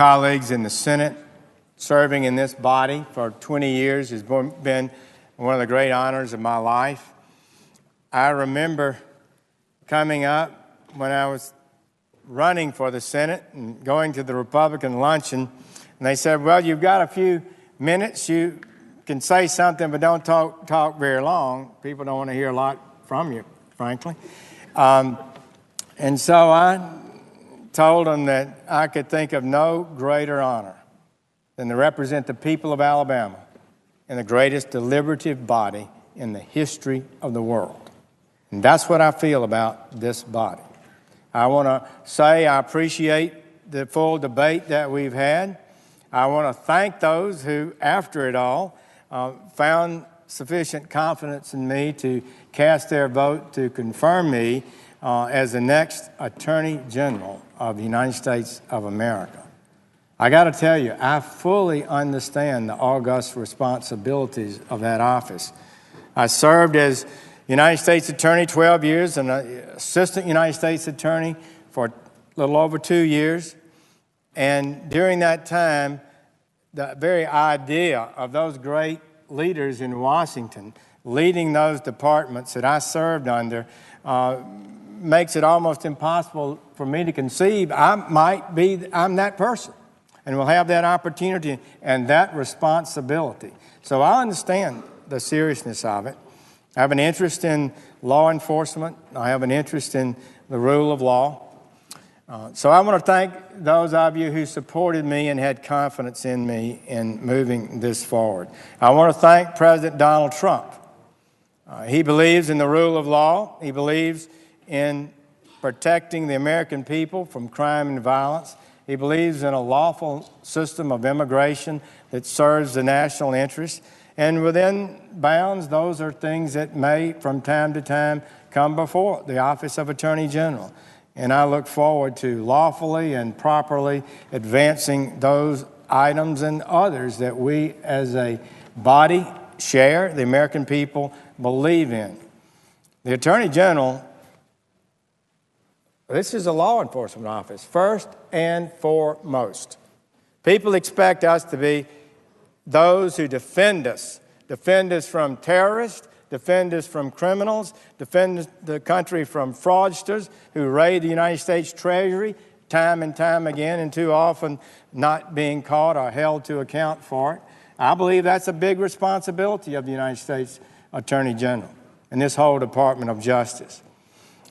colleagues in the Senate. Serving in this body for 20 years has been one of the great honors of my life. I remember coming up when I was running for the Senate and going to the Republican luncheon, and they said, well, you've got a few minutes. You can say something, but don't talk very long. People don't want to hear a lot from you, frankly. And so I told them that I could think of no greater honor than to represent the people of Alabama in the greatest deliberative body in the history of the world. And that's what I feel about this body. I want to say I appreciate the full debate that we've had. I want to thank those who, after it all, found sufficient confidence in me to cast their vote to confirm me as the next Attorney General of the United States of America. I got to tell you, I fully understand the august responsibilities of that office. I served as United States Attorney 12 years and Assistant United States Attorney for a little over 2 years. And during that time, the very idea of those great leaders in Washington leading those departments that I served under makes it almost impossible for me to conceive I'm that person. And we'll have that opportunity and that responsibility. So I understand the seriousness of it. I have an interest in law enforcement. I have an interest in the rule of law. So I want to thank those of you who supported me and had confidence in me in moving this forward. I want to thank President Donald Trump. He believes in the rule of law. He believes in protecting the American people from crime and violence. He believes in a lawful system of immigration that serves the national interest. And within bounds, those are things that may, from time to time, come before the Office of Attorney General. And I look forward to lawfully and properly advancing those items and others that we as a body share, the American people believe in. The Attorney General, this is a law enforcement office, first and foremost. People expect us to be those who defend us from terrorists, defend us from criminals, defend the country from fraudsters who raid the United States Treasury time and time again and too often not being caught or held to account for it. I believe that's a big responsibility of the United States Attorney General and this whole Department of Justice.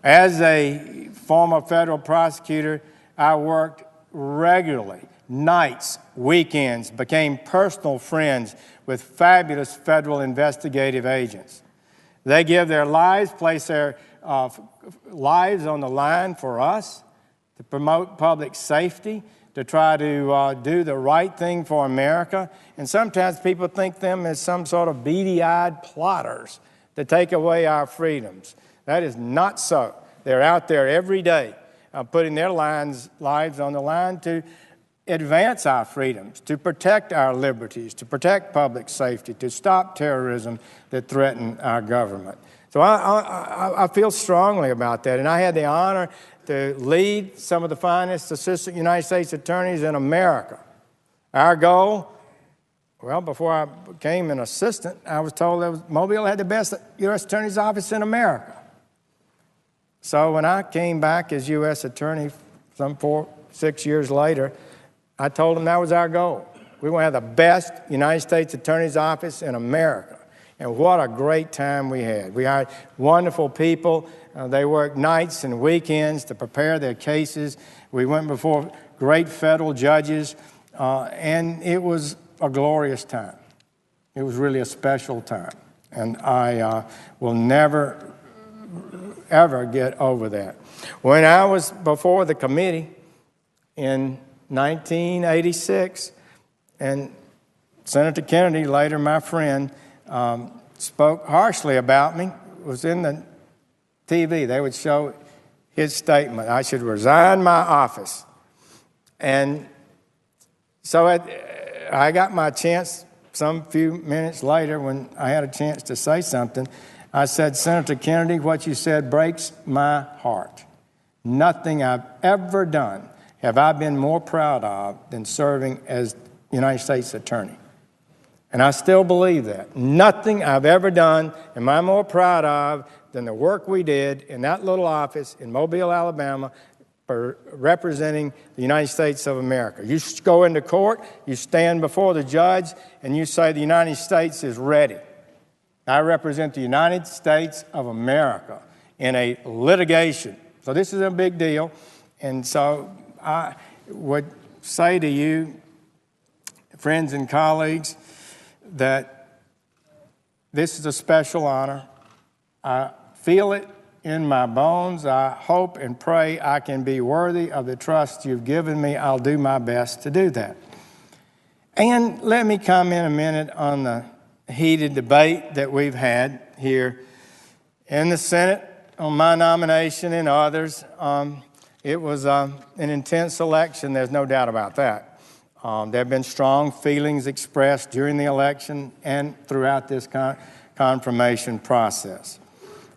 As a former federal prosecutor, I worked regularly, nights, weekends, became personal friends with fabulous federal investigative agents. They give their lives, place their lives on the line for us to promote public safety, to try to do the right thing for America. And sometimes people think them as some sort of beady-eyed plotters to take away our freedoms. That is not so. They're out there every day putting their lives on the line to advance our freedoms, to protect our liberties, to protect public safety, to stop terrorism that threaten our government. So I feel strongly about that. And I had the honor to lead some of the finest assistant United States attorneys in America. Our goal, well, before I became an assistant, I was told that Mobile had the best U.S. Attorney's Office in America. So when I came back as U.S. Attorney some 6 years later, I told them that was our goal. We want to have the best United States Attorney's Office in America. And what a great time we had. We hired wonderful people. They worked nights and weekends to prepare their cases. We went before great federal judges, and it was a glorious time. It was really a special time. And I will never ever get over that. When I was before the committee in 1986, and Senator Kennedy, later my friend, spoke harshly about me. It was in the TV. They would show his statement. I should resign my office. And so I got my chance some few minutes later when I had a chance to say something. I said, Senator Kennedy, what you said breaks my heart. Nothing I've ever done have I been more proud of than serving as United States Attorney. And I still believe that. Nothing I've ever done am I more proud of than the work we did in that little office in Mobile, Alabama, for representing the United States of America. You go into court, you stand before the judge, and you say the United States is ready. I represent the United States of America in a litigation. So this is a big deal. And so I would say to you, friends and colleagues, that this is a special honor. I feel it in my bones. I hope and pray I can be worthy of the trust you've given me. I'll do my best to do that. And let me comment a minute on the heated debate that we've had here in the Senate on my nomination and others. It was an intense election, there's no doubt about that. There have been strong feelings expressed during the election and throughout this confirmation process.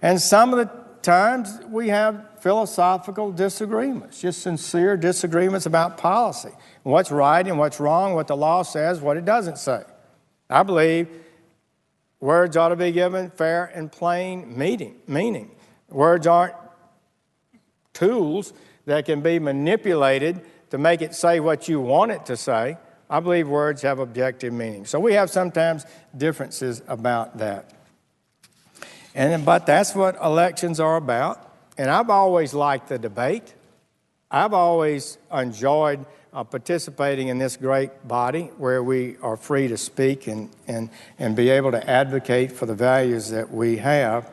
And some of the times we have philosophical disagreements, just sincere disagreements about policy, what's right and what's wrong, what the law says, what it doesn't say. I believe words ought to be given fair and plain meaning. Words aren't tools that can be manipulated to make it say what you want it to say. I believe words have objective meaning. So we have sometimes differences about that. But that's what elections are about. And I've always liked the debate. I've always enjoyed participating in this great body where we are free to speak and be able to advocate for the values that we have.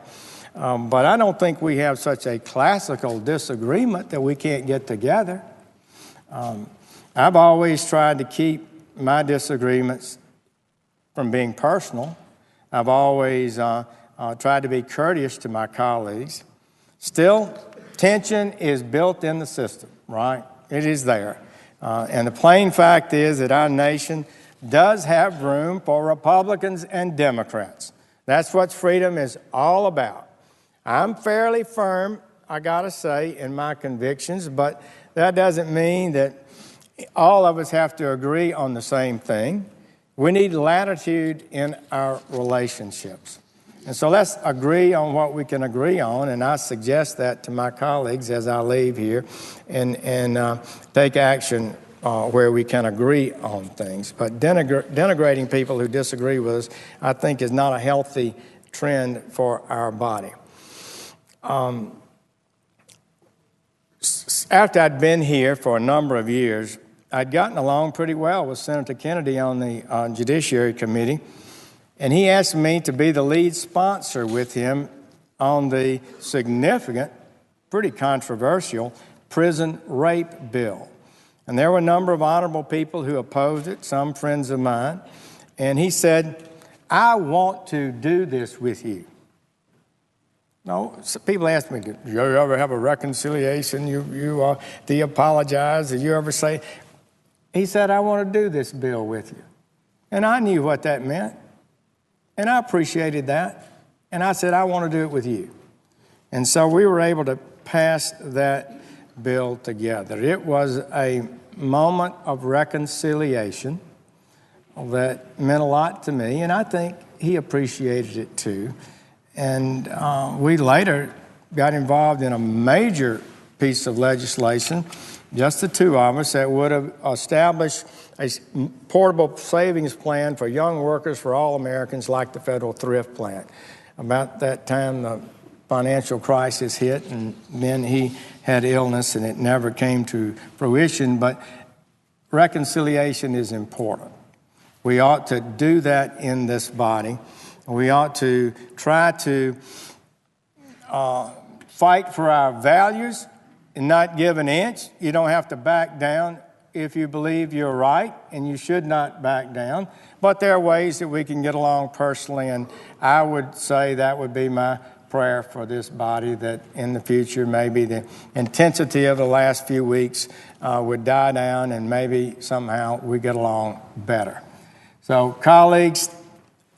But I don't think we have such a classical disagreement that we can't get together. I've always tried to keep my disagreements from being personal. I've always tried to be courteous to my colleagues. Still, tension is built in the system, right? It is there. And the plain fact is that our nation does have room for Republicans and Democrats. That's what freedom is all about. I'm fairly firm, I gotta say, in my convictions, but that doesn't mean that all of us have to agree on the same thing. We need latitude in our relationships. And so let's agree on what we can agree on, and I suggest that to my colleagues as I leave here and take action where we can agree on things. But denigrating people who disagree with us, I think, is not a healthy trend for our body. After I'd been here for a number of years, I'd gotten along pretty well with Senator Kennedy on the Judiciary Committee, and he asked me to be the lead sponsor with him on the significant, pretty controversial prison rape bill. And there were a number of honorable people who opposed it, some friends of mine, and he said, I want to do this with you. No, people ask me, do you ever have a reconciliation? Do you apologize? Do you ever say? He said, I want to do this bill with you. And I knew what that meant. And I appreciated that. And I said, I want to do it with you. And so we were able to pass that bill together. It was a moment of reconciliation that meant a lot to me. And I think he appreciated it too. And we later got involved in a major piece of legislation, just the two of us, that would have established a portable savings plan for young workers for all Americans, like the Federal Thrift Plan. About that time, the financial crisis hit, and then he had illness, and it never came to fruition. But reconciliation is important. We ought to do that in this body. We ought to try to fight for our values and not give an inch. You don't have to back down if you believe you're right, and you should not back down. But there are ways that we can get along personally, and I would say that would be my prayer for this body, that in the future maybe the intensity of the last few weeks would die down, and maybe somehow we get along better. So, colleagues,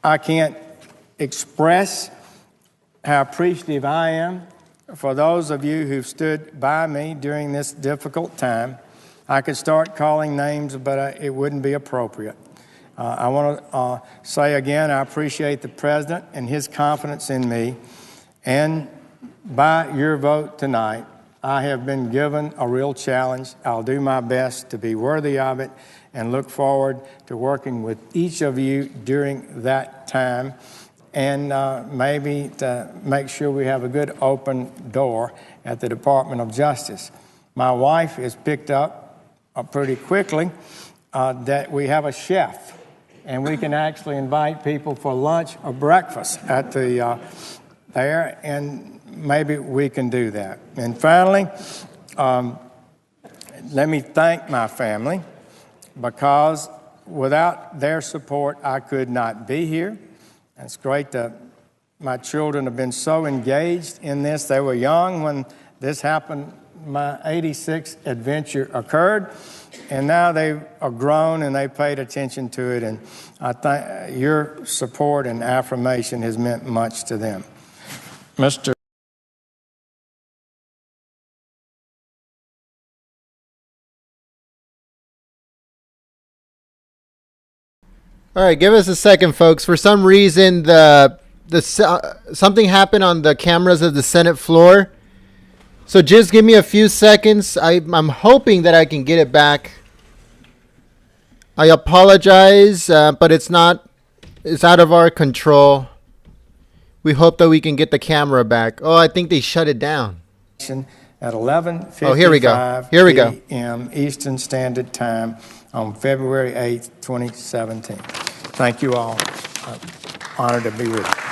I can't express how appreciative I am for those of you who've stood by me during this difficult time. I could start calling names, but it wouldn't be appropriate. I want to say again, I appreciate the President and his confidence in me. And by your vote tonight, I have been given a real challenge. I'll do my best to be worthy of it and look forward to working with each of you during that time, and maybe to make sure we have a good open door at the Department of Justice. My wife has picked up pretty quickly that we have a chef, and we can actually invite people for lunch or breakfast at the there, and maybe we can do that. And finally, let me thank my family, because without their support, I could not be here. It's great that my children have been so engaged in this. They were young when this happened. My 86th adventure occurred, and now they are grown and they paid attention to it. And I think your support and affirmation has meant much to them. Mr. All right, give us a second, folks. For some reason, something happened on the cameras of the Senate floor. So just give me a few seconds. I'm hoping that I can get it back. I apologize, but it's out of our control. We hope that we can get the camera back. Oh, I think they shut it down. At 11:55 oh, here we go. Here we go. p.m. Eastern Standard Time on February 8th, 2017. Thank you all. Honored to be with you.